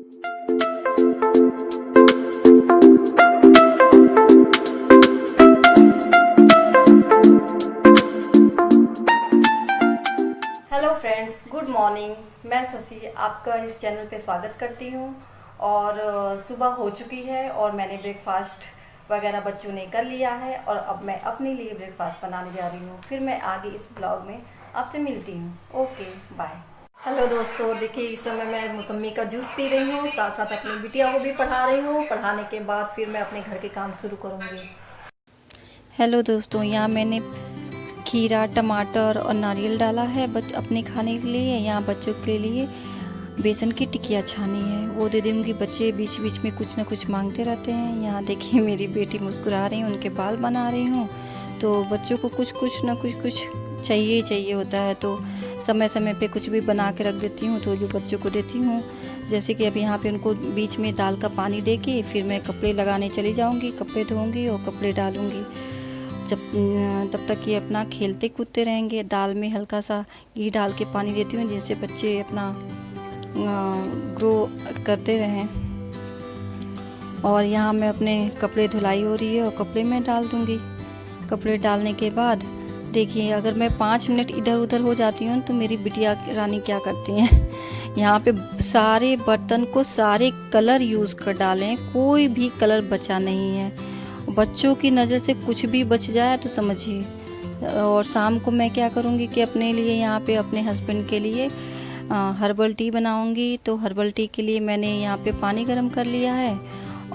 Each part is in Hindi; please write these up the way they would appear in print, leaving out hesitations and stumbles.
Hello friends, good morning. मैं शशि आपका इस चैनल पे स्वागत करती हूँ। और सुबह हो चुकी है और मैंने ब्रेकफास्ट वगैरह बच्चों ने कर लिया है और अब मैं अपने लिए ब्रेकफास्ट बनाने जा रही हूँ। फिर मैं आगे इस ब्लॉग में आपसे मिलती हूँ। Okay, bye. हेलो दोस्तों, देखिए इस समय मैं मौसमी का जूस पी रही हूँ, साथ साथ अपनी बिटिया को भी पढ़ा रही हूँ। पढ़ाने के बाद फिर मैं अपने घर के काम शुरू करूँगी। हेलो दोस्तों, यहाँ मैंने खीरा, टमाटर और नारियल डाला है अपने खाने के लिए। यहाँ बच्चों के लिए बेसन की टिकिया छानी है, वो दे दूँगी। बच्चे बीच बीच में कुछ ना कुछ मांगते रहते हैं। यहाँ देखिए मेरी बेटी मुस्कुरा रही है, उनके बाल बना रही हूँ। तो बच्चों को कुछ ना कुछ चाहिए ही चाहिए होता है, तो समय समय पे कुछ भी बना के रख देती हूँ, तो जो बच्चों को देती हूँ। जैसे कि अब यहाँ पे उनको बीच में दाल का पानी दे के फिर मैं कपड़े लगाने चली जाऊँगी, कपड़े धोऊँगी और कपड़े डालूँगी। तब तक ये अपना खेलते कूदते रहेंगे। दाल में हल्का सा घी डाल के पानी देती हूँ, जिससे बच्चे अपना ग्रो करते रहें। और यहाँ मैं अपने कपड़े धुलाई हो रही है और कपड़े मैं डाल दूँगी। कपड़े डालने के बाद देखिए, अगर मैं 5 मिनट इधर उधर हो जाती हूँ तो मेरी बिटिया रानी क्या करती हैं यहाँ पे सारे बर्तन को सारे कलर यूज़ कर डालें, कोई भी कलर बचा नहीं है। बच्चों की नज़र से कुछ भी बच जाए तो समझिए। और शाम को मैं क्या करूँगी कि अपने लिए यहाँ पे अपने हस्बैंड के लिए हर्बल टी बनाऊँगी। तो हर्बल टी के लिए मैंने यहाँ पे पानी गर्म कर लिया है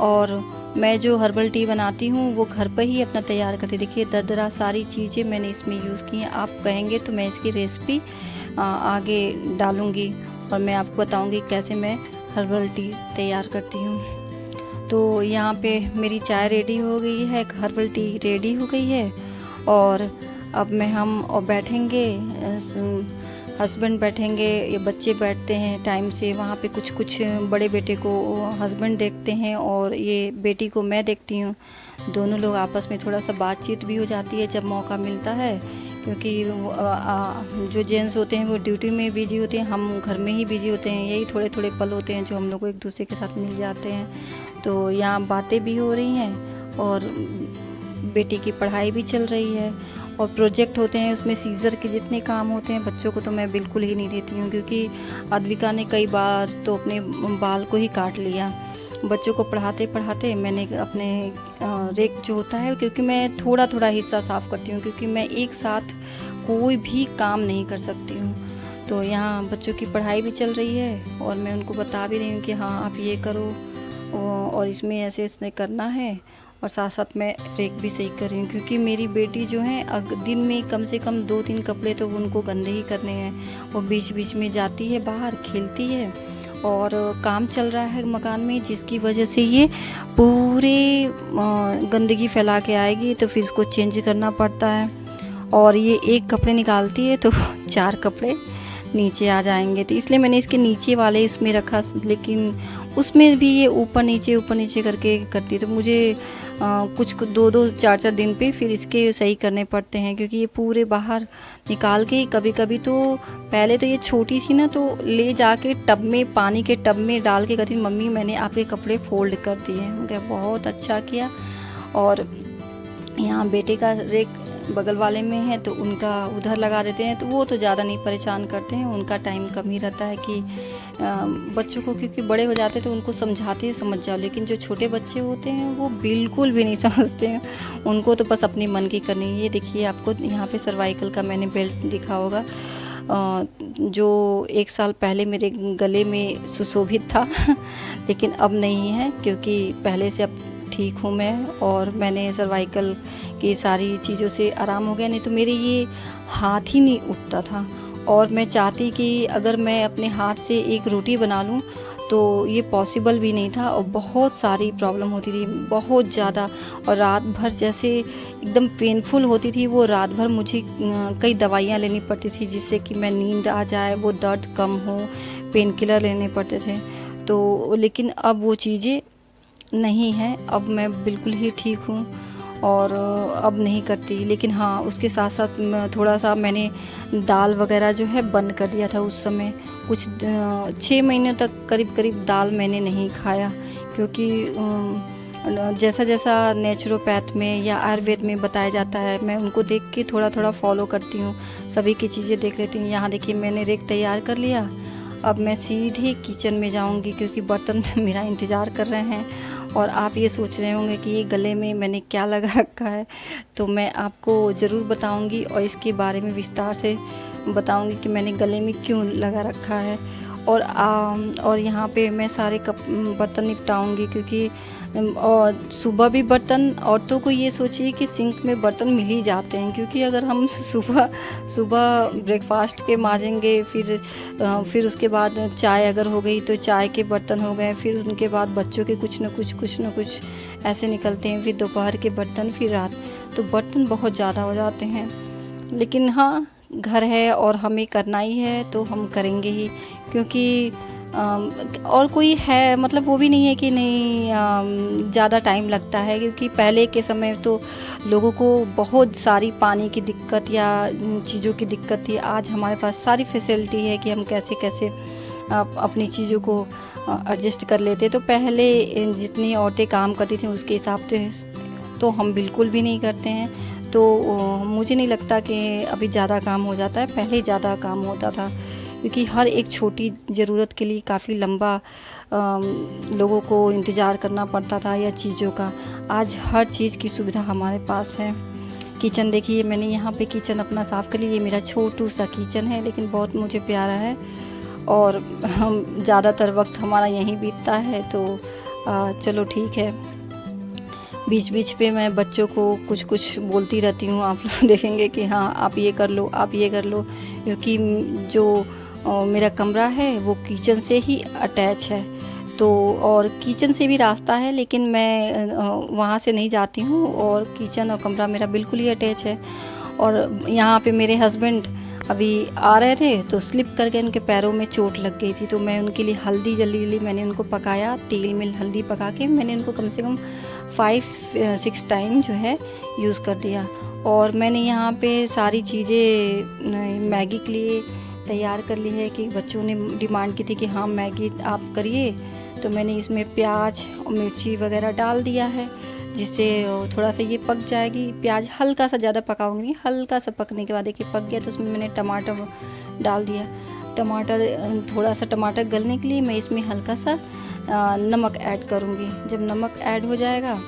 और मैं जो हर्बल टी बनाती हूँ वो घर पर ही अपना तैयार करती। देखिए दरदरा सारी चीज़ें मैंने इसमें यूज़ की हैं। आप कहेंगे तो मैं इसकी रेसिपी आगे डालूँगी और मैं आपको बताऊँगी कैसे मैं हर्बल टी तैयार करती हूँ। तो यहाँ पे मेरी चाय रेडी हो गई है, हर्बल टी रेडी हो गई है। और अब हम और बैठेंगे, हस्बैंड बैठेंगे, ये बच्चे बैठते हैं टाइम से। वहाँ पे कुछ बड़े बेटे को हस्बैंड देखते हैं और ये बेटी को मैं देखती हूँ। दोनों लोग आपस में थोड़ा सा बातचीत भी हो जाती है जब मौका मिलता है, क्योंकि जो जेंट्स होते हैं वो ड्यूटी में बिजी होते हैं, हम घर में ही बिजी होते हैं। यही थोड़े थोड़े पल होते हैं जो हम लोग को एक दूसरे के साथ मिल जाते हैं। तो यहाँ बातें भी हो रही हैं और बेटी की पढ़ाई भी चल रही है। और प्रोजेक्ट होते हैं, उसमें सीज़र के जितने काम होते हैं बच्चों को तो मैं बिल्कुल ही नहीं देती हूँ, क्योंकि अद्विका ने कई बार तो अपने बाल को ही काट लिया। बच्चों को पढ़ाते पढ़ाते मैंने अपने रेक जो होता है, क्योंकि मैं थोड़ा थोड़ा हिस्सा साफ़ करती हूँ, क्योंकि मैं एक साथ कोई भी काम नहीं कर सकती हूँ। तो यहाँ बच्चों की पढ़ाई भी चल रही है और मैं उनको बता भी रही हूँ कि हाँ आप ये करो और इसमें ऐसे ऐसे करना है। और साथ साथ मैं रेक भी सही कर रही हूँ, क्योंकि मेरी बेटी जो है दिन में कम से कम 2-3 कपड़े तो उनको गंदे ही करने हैं। वो बीच बीच में जाती है बाहर, खेलती है और काम चल रहा है मकान में, जिसकी वजह से ये पूरे गंदगी फैला के आएगी, तो फिर इसको चेंज करना पड़ता है। और ये एक कपड़े निकालती है तो 4 कपड़े नीचे आ जाएंगे, तो इसलिए मैंने इसके नीचे वाले इसमें रखा, लेकिन उसमें भी ये ऊपर नीचे करके करती है। तो मुझे कुछ 2-2 4-4 दिन पे फिर इसके सही करने पड़ते हैं, क्योंकि ये पूरे बाहर निकाल के कभी कभी तो पहले तो ये छोटी थी ना, तो ले जाके टब में, पानी के टब में डाल के कहती मम्मी मैंने आपके कपड़े फोल्ड कर दिए। मैं बहुत अच्छा किया। और यहाँ बेटे का रेक बगल वाले में है तो उनका उधर लगा देते हैं, तो वो तो ज़्यादा नहीं परेशान करते हैं। उनका टाइम कम ही रहता है कि बच्चों को, क्योंकि बड़े हो जाते हैं तो उनको समझाते समझ जाओ, लेकिन जो छोटे बच्चे होते हैं वो बिल्कुल भी नहीं समझते हैं। उनको तो बस अपनी मन की करनी है। ये देखिए आपको यहाँ पे सर्वाइकल का मैंने बेल्ट दिखा होगा, जो 1 साल पहले मेरे गले में सुशोभित था लेकिन अब नहीं है, क्योंकि पहले से अब ठीक हूँ मैं और मैंने सर्वाइकल की सारी चीज़ों से आराम हो गया। नहीं तो मेरे ये हाथ ही नहीं उठता था और मैं चाहती कि अगर मैं अपने हाथ से एक रोटी बना लूँ तो ये पॉसिबल भी नहीं था और बहुत सारी प्रॉब्लम होती थी, बहुत ज़्यादा। और रात भर जैसे एकदम पेनफुल होती थी वो, रात भर मुझे कई दवाइयाँ लेनी पड़ती थी जिससे कि मैं नींद आ जाए, वो दर्द कम हो, पेन किलर लेने पड़ते थे। तो लेकिन अब वो चीज़ें नहीं हैं, अब मैं बिल्कुल ही ठीक हूँ और अब नहीं करती। लेकिन हाँ, उसके साथ साथ थोड़ा सा मैंने दाल वगैरह जो है बंद कर दिया था उस समय, कुछ 6 महीने तक करीब करीब दाल मैंने नहीं खाया, क्योंकि जैसा जैसा नेचुरोपैथ में या आयुर्वेद में बताया जाता है, मैं उनको देख के थोड़ा थोड़ा फॉलो करती हूँ, सभी की चीज़ें देख लेती हूँ। यहाँ देखिए मैंने रेक तैयार कर लिया। अब मैं सीधे किचन में जाऊँगी, क्योंकि बर्तन मेरा इंतज़ार कर रहे हैं। और आप ये सोच रहे होंगे कि ये गले में मैंने क्या लगा रखा है, तो मैं आपको ज़रूर बताऊँगी और इसके बारे में विस्तार से बताऊँगी कि मैंने गले में क्यों लगा रखा है। और यहाँ पे मैं सारे बर्तन निपटाऊँगी, क्योंकि और सुबह भी बर्तन, औरतों को ये सोचिए कि सिंक में बर्तन मिल ही जाते हैं, क्योंकि अगर हम सुबह सुबह ब्रेकफास्ट के मांजेंगे, फिर उसके बाद चाय अगर हो गई तो चाय के बर्तन हो गए, फिर उनके बाद बच्चों के कुछ न कुछ ऐसे निकलते हैं, फिर दोपहर के बर्तन, फिर रात, तो बर्तन बहुत ज़्यादा हो जाते हैं। लेकिन हाँ, घर है और हमें करना ही है तो हम करेंगे ही, क्योंकि और कोई है मतलब वो भी नहीं है कि नहीं ज़्यादा टाइम लगता है, क्योंकि पहले के समय तो लोगों को बहुत सारी पानी की दिक्कत या चीज़ों की दिक्कत थी। आज हमारे पास सारी फैसिलिटी है कि हम कैसे कैसे अपनी चीज़ों को एडजस्ट कर लेते। तो पहले जितनी औरतें काम करती थीं उसके हिसाब से तो हम बिल्कुल भी नहीं करते हैं। तो मुझे नहीं लगता कि अभी ज़्यादा काम हो जाता है, पहले ज़्यादा काम होता था, क्योंकि हर एक छोटी ज़रूरत के लिए काफ़ी लंबा लोगों को इंतज़ार करना पड़ता था या चीज़ों का। आज हर चीज़ की सुविधा हमारे पास है। किचन देखिए, मैंने यहाँ पे किचन अपना साफ़ कर लिया। ये मेरा छोटू सा किचन है, लेकिन बहुत मुझे प्यारा है और हम ज़्यादातर वक्त हमारा यहीं बीतता है। तो चलो ठीक है। बीच बीच पे मैं बच्चों को कुछ कुछ बोलती रहती हूँ। आप लोग देखेंगे कि हाँ, आप ये कर लो, आप ये कर लो, क्योंकि जो मेरा कमरा है वो किचन से ही अटैच है। तो और किचन से भी रास्ता है, लेकिन मैं वहाँ से नहीं जाती हूँ, और किचन और कमरा मेरा बिल्कुल ही अटैच है। और यहाँ पे मेरे हस्बैंड अभी आ रहे थे तो स्लिप करके उनके पैरों में चोट लग गई थी, तो मैं उनके लिए हल्दी जल्दी मैंने उनको पकाया, तेल में हल्दी पका के मैंने उनको कम से कम 5-6 टाइम जो है यूज़ कर दिया। और मैंने यहाँ पे सारी चीज़ें मैगी के लिए तैयार कर ली है, कि बच्चों ने डिमांड की थी कि हाँ मैगी आप करिए, तो मैंने इसमें प्याज और मिर्ची वगैरह डाल दिया है, जिससे थोड़ा सा ये पक जाएगी। प्याज हल्का सा, ज़्यादा पकाऊंगी नहीं, हल्का सा पकने के बाद देखिए पक गया, तो उसमें मैंने टमाटर डाल दिया। थोड़ा सा टमाटर गलने के लिए मैं इसमें हल्का सा नमक ऐड करूँगी। जब नमक ऐड हो जाएगा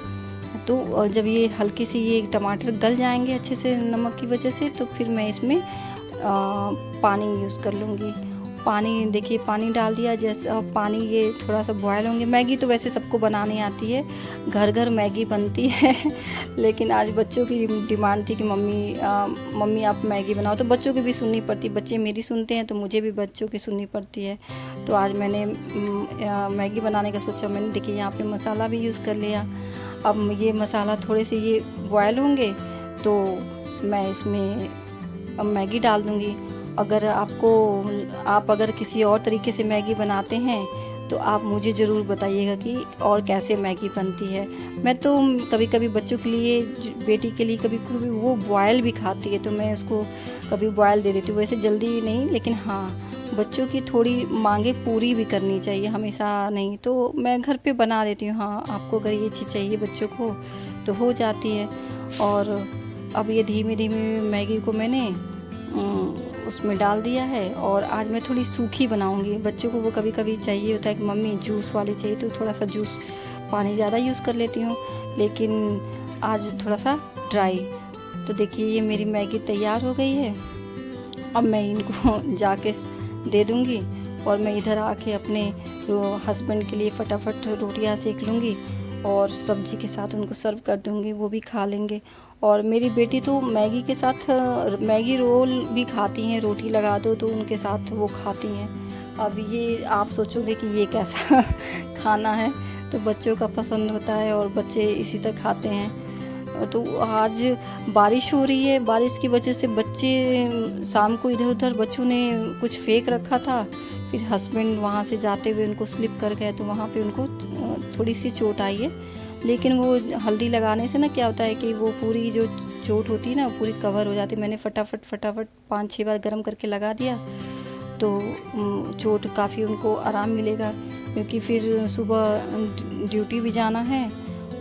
तो जब ये हल्के से ये टमाटर गल जाएंगे अच्छे से नमक की वजह से, तो फिर मैं इसमें पानी यूज़ कर लूँगी। पानी देखिए, पानी डाल दिया। जैसे पानी ये थोड़ा सा बॉयल होंगे। मैगी तो वैसे सबको बनानी आती है, घर घर मैगी बनती है लेकिन आज बच्चों की डिमांड थी कि मम्मी आप मैगी बनाओ, तो बच्चों की भी सुननी पड़ती। बच्चे मेरी सुनते हैं तो मुझे भी बच्चों की सुननी पड़ती है। तो आज मैंने मैगी बनाने का सोचा। मैंने देखिए यहाँ पे मसाला भी यूज़ कर लिया। अब ये मसाला थोड़े से ये बॉयल होंगे तो मैं इसमें अब मैगी डाल दूँगी। आप अगर किसी और तरीके से मैगी बनाते हैं तो आप मुझे ज़रूर बताइएगा कि और कैसे मैगी बनती है। मैं तो कभी कभी बच्चों के लिए, बेटी के लिए कभी कभी वो बॉयल भी खाती है, तो मैं उसको कभी बॉयल दे देती हूँ। वैसे जल्दी नहीं, लेकिन हाँ, बच्चों की थोड़ी मांगे पूरी भी करनी चाहिए, हमेशा नहीं। तो मैं घर पे बना देती हूँ। हाँ, आपको अगर ये चीज़ चाहिए बच्चों को तो हो जाती है। और अब ये धीमे धीमे मैगी को मैंने उसमें डाल दिया है। और आज मैं थोड़ी सूखी बनाऊंगी। बच्चों को वो कभी कभी चाहिए होता है कि मम्मी जूस वाली चाहिए, तो थोड़ा सा जूस पानी ज़्यादा यूज़ कर लेती हूँ, लेकिन आज थोड़ा सा ड्राई। तो देखिए ये मेरी मैगी तैयार हो गई है। अब मैं इनको जाके दे दूँगी, और मैं इधर आके अपने हस्बैंड के लिए फटाफट रोटियाँ सेक लूँगी और सब्जी के साथ उनको सर्व कर दूँगी, वो भी खा लेंगे। और मेरी बेटी तो मैगी के साथ मैगी रोल भी खाती हैं, रोटी लगा दो तो उनके साथ वो खाती हैं। अब ये आप सोचोगे कि ये कैसा खाना है, तो बच्चों का पसंद होता है और बच्चे इसी तरह खाते हैं। तो आज बारिश हो रही है, बारिश की वजह से बच्चे शाम को इधर उधर बच्चों ने कुछ फेंक रखा था, फिर हस्बैंड वहाँ से जाते हुए उनको स्लिप कर गए, तो वहाँ पे उनको थोड़ी सी चोट आई है। लेकिन वो हल्दी लगाने से ना क्या होता है कि वो पूरी जो चोट होती है ना, पूरी कवर हो जाती है। मैंने फटाफट 5-6 बार गर्म करके लगा दिया, तो चोट काफ़ी उनको आराम मिलेगा, क्योंकि फिर सुबह ड्यूटी भी जाना है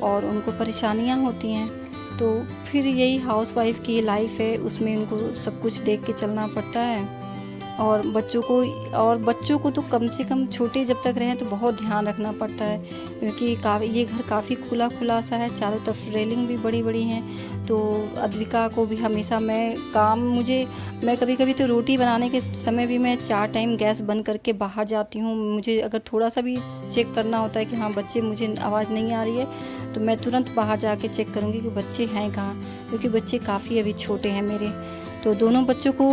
और उनको परेशानियां होती हैं। तो फिर यही हाउसवाइफ की लाइफ है, उसमें उनको सब कुछ देख के चलना पड़ता है। और बच्चों को तो कम से कम छोटे जब तक रहें तो बहुत ध्यान रखना पड़ता है, क्योंकि ये घर काफ़ी खुला सा है, चारों तरफ रेलिंग भी बड़ी बड़ी हैं। तो अद्विका को भी हमेशा मैं कभी कभी तो रोटी बनाने के समय भी मैं 4 टाइम गैस बंद करके बाहर जाती हूँ। मुझे अगर थोड़ा सा भी चेक करना होता है कि हाँ बच्चे, मुझे आवाज़ नहीं आ रही है, तो मैं तुरंत बाहर जाके चेक करूँगी कि बच्चे हैं कहाँ, क्योंकि बच्चे काफ़ी अभी छोटे हैं मेरे। तो दोनों बच्चों को,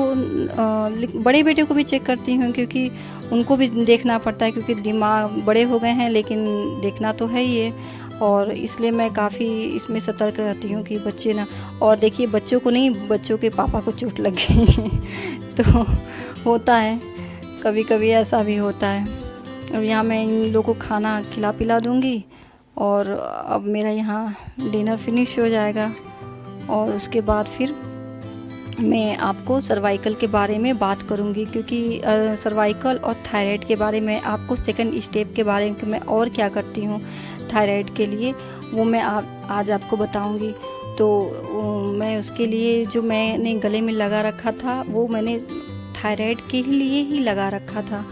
बड़े बेटे को भी चेक करती हूँ, क्योंकि उनको भी देखना पड़ता है, क्योंकि दिमाग बड़े हो गए हैं लेकिन देखना तो है ही है। और इसलिए मैं काफ़ी इसमें सतर्क रहती हूँ कि बच्चे ना, और देखिए बच्चों को नहीं, बच्चों के पापा को चोट लग गई तो होता है, कभी कभी ऐसा भी होता है। अब यहाँ मैं इन लोगों को खाना खिला पिला दूँगी और अब मेरा यहाँ डिनर फिनिश हो जाएगा, और उसके बाद फिर मैं आपको सर्वाइकल के बारे में बात करूंगी, क्योंकि सर्वाइकल और थायराइड के बारे में, आपको सेकंड स्टेप के बारे में मैं और क्या करती हूँ थायराइड के लिए, वो मैं आज आपको बताऊंगी। तो मैं उसके लिए जो मैंने गले में लगा रखा था, वो मैंने थायराइड के लिए ही लगा रखा था,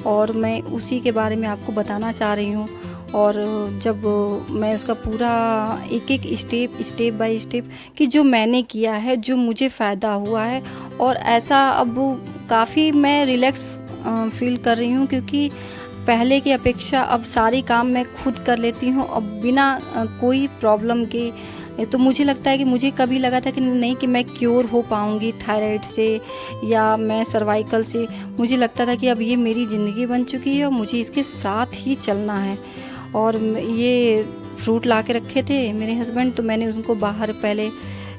और मैं उसी के बारे में आपको बताना चाह रही हूँ। और जब मैं उसका पूरा एक स्टेप बाय स्टेप कि जो मैंने किया है, जो मुझे फ़ायदा हुआ है, और ऐसा अब काफ़ी मैं रिलैक्स फील कर रही हूँ, क्योंकि पहले की अपेक्षा अब सारे काम मैं खुद कर लेती हूँ, अब बिना कोई प्रॉब्लम के। तो मुझे लगता है कि मुझे कभी लगा था कि नहीं, कि मैं क्योर हो पाऊँगी थायराइड से या मैं सर्वाइकल से। मुझे लगता था कि अब ये मेरी ज़िंदगी बन चुकी है और मुझे इसके साथ ही चलना है। और ये फ्रूट ला के रखे थे मेरे हस्बैंड, तो मैंने उनको बाहर पहले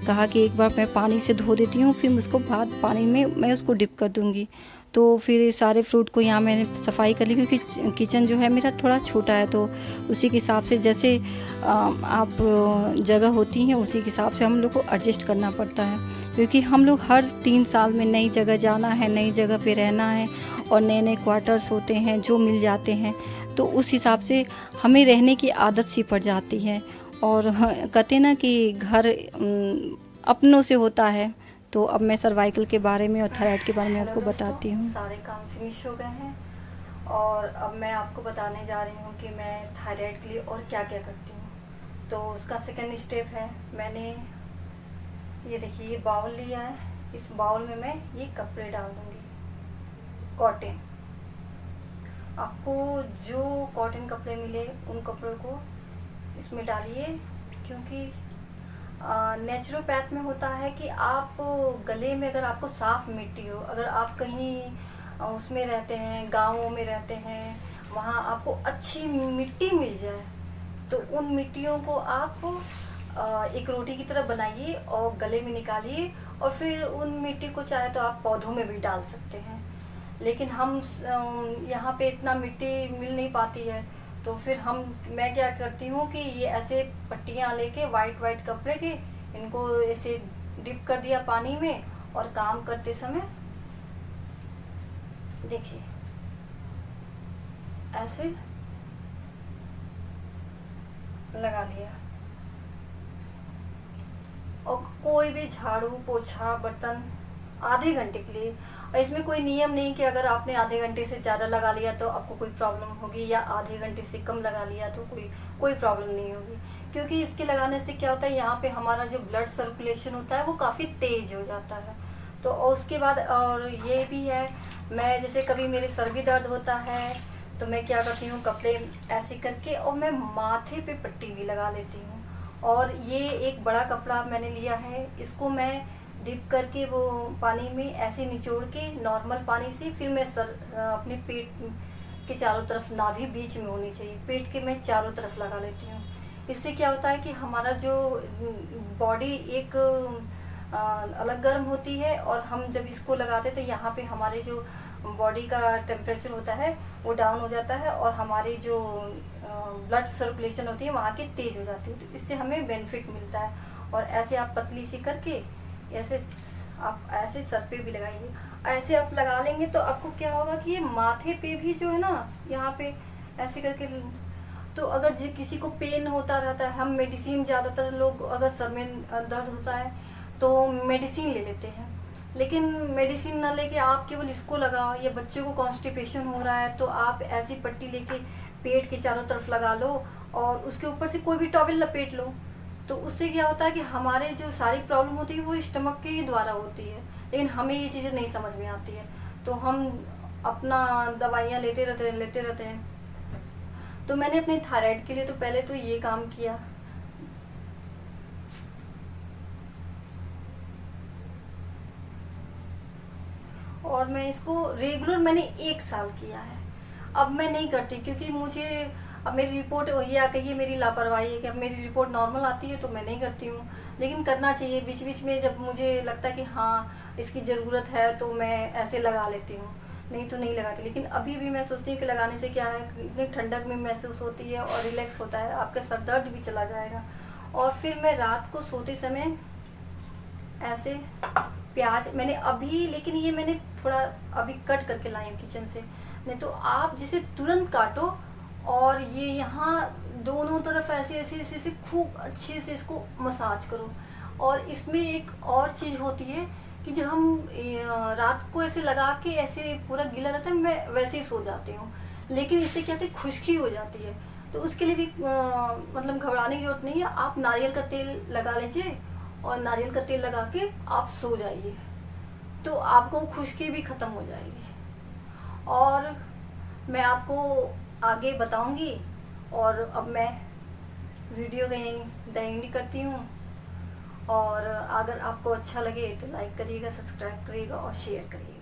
कहा कि एक बार मैं पानी से धो देती हूँ, फिर उसको बाद पानी में मैं उसको डिप कर दूँगी। तो फिर सारे फ्रूट को यहाँ मैंने सफाई कर ली, क्योंकि किचन जो है मेरा थोड़ा छोटा है, तो उसी के हिसाब से जैसे आप जगह होती हैं उसी के हिसाब से हम लोग को एडजस्ट करना पड़ता है, क्योंकि हम लोग हर 3 साल में नई जगह जाना है, नई जगह पे रहना है, और नए नए क्वार्टर्स होते हैं जो मिल जाते हैं, तो उस हिसाब से हमें रहने की आदत सी पड़ जाती है। और कहते ना कि घर अपनों से होता है। तो अब मैं सर्वाइकल के बारे में और थायराइड के बारे में आपको बताती हूँ। सारे काम फिनिश हो गए हैं और अब मैं आपको बताने जा रही हूँ कि मैं थायराइड के लिए और क्या क्या करती हूँ। तो उसका सेकंड स्टेप है, मैंने ये देखिए ये बाउल लिया है, इस बाउल में मैं ये कपड़े डाल दूँगी, कॉटन। आपको जो कॉटन कपड़े मिले उन कपड़ों को इसमें डालिए, क्योंकि नेचुरोपैथ में होता है कि आप गले में, अगर आपको साफ मिट्टी हो, अगर आप कहीं उसमें रहते हैं, गाँवों में रहते हैं, वहाँ आपको अच्छी मिट्टी मिल जाए, तो उन मिट्टियों को आप एक रोटी की तरह बनाइए और गले में निकालिए, और फिर उन मिट्टी को चाहे तो आप पौधों में भी डाल सकते हैं। लेकिन हम यहाँ पे इतना मिट्टी मिल नहीं पाती है, तो फिर मैं क्या करती हूँ कि ये ऐसे पट्टियाँ लेके वाइट कपड़े के, इनको ऐसे डिप कर दिया पानी में, और काम करते समय देखिए ऐसे लगा लिया। और कोई भी झाड़ू पोछा बर्तन आधे घंटे के लिए, और इसमें कोई नियम नहीं कि अगर आपने आधे घंटे से ज़्यादा लगा लिया तो आपको कोई प्रॉब्लम होगी, या आधे घंटे से कम लगा लिया तो कोई प्रॉब्लम नहीं होगी। क्योंकि इसके लगाने से क्या होता है, यहाँ पे हमारा जो ब्लड सर्कुलेशन होता है वो काफ़ी तेज हो जाता है। तो उसके बाद और ये भी है, मैं जैसे कभी मेरे सर भी दर्द होता है तो मैं क्या करती हूँ, कपड़े ऐसे करके और मैं माथे पे पट्टी भी लगा लेती हूँ। और ये एक बड़ा कपड़ा मैंने लिया है, इसको मैं डिप करके वो पानी में ऐसे निचोड़ के नॉर्मल पानी से, फिर मैं अपने पेट के चारों तरफ, नाभि बीच में होनी चाहिए, पेट के मैं चारों तरफ लगा लेती हूँ। इससे क्या होता है कि हमारा जो बॉडी एक अलग गर्म होती है, और हम जब इसको लगाते तो यहाँ पे हमारे जो बॉडी का टेम्परेचर होता है वो डाउन हो जाता है, और हमारी जो ब्लड सर्कुलेशन होती है वहाँ की तेज़ हो जाती है। तो इससे हमें बेनिफिट मिलता है। और ऐसे आप पतली सी करके ऐसे आप ऐसे सर पे भी लगाइए। ऐसे आप लगा लेंगे तो आपको क्या होगा कि ये माथे पे भी जो है ना, यहाँ पे ऐसे करके, तो अगर किसी को पेन होता रहता है, हम मेडिसिन, ज़्यादातर लोग अगर सर में दर्द होता है तो मेडिसिन ले लेते हैं, लेकिन मेडिसिन ना लेके आप केवल इसको लगाओ। या बच्चे को कॉन्स्टिपेशन हो रहा है तो आप ऐसी पट्टी लेके पेट के चारों तरफ लगा लो और उसके ऊपर से कोई भी टॉवल लपेट लो। तो उससे क्या होता है कि हमारे जो सारी प्रॉब्लम होती है वो स्टमक के ही द्वारा होती है, लेकिन हमें ये चीज़ें नहीं समझ में आती है, तो हम अपना दवाइयाँ लेते रहते हैं। तो मैंने अपने थायराइड के लिए तो पहले तो ये काम किया। और मैं इसको रेगुलर मैंने 1 साल किया है। अब मैं नहीं करती क्योंकि मुझे अब मेरी रिपोर्ट या कहिए मेरी लापरवाही है कि अब मेरी रिपोर्ट नॉर्मल आती है तो मैं नहीं करती हूँ, लेकिन करना चाहिए बीच बीच में। जब मुझे लगता है कि हाँ इसकी ज़रूरत है तो मैं ऐसे लगा लेती हूँ, नहीं तो नहीं लगाती। लेकिन अभी भी मैं सोचती हूँ कि लगाने से क्या है, इतनी ठंडक में महसूस होती है और रिलैक्स होता है, आपका सर दर्द भी चला जाएगा। और फिर मैं रात को सोते समय ऐसे प्याज मैंने अभी, लेकिन ये मैंने थोड़ा अभी कट करके लाई हूँ किचन से, नहीं तो आप जिसे तुरंत काटो और ये यहाँ दोनों तरफ ऐसे ऐसे ऐसे ऐसे खूब अच्छे से इसको मसाज करो। और इसमें एक और चीज़ होती है कि जब हम रात को ऐसे लगा के ऐसे पूरा गीला रहता है, मैं वैसे ही सो जाती हूँ, लेकिन इससे क्या होता है खुश्की हो जाती है। तो उसके लिए भी मतलब घबराने की जरूरत नहीं है। आप नारियल का तेल लगा लीजिए और नारियल का तेल लगा के आप सो जाइए, तो आपको खुश्की भी ख़त्म हो जाएगी। और मैं आपको आगे बताऊंगी। और अब मैं वीडियो कहीं एंड करती हूँ। और अगर आपको अच्छा लगे तो लाइक करिएगा, सब्सक्राइब करिएगा और शेयर करिएगा।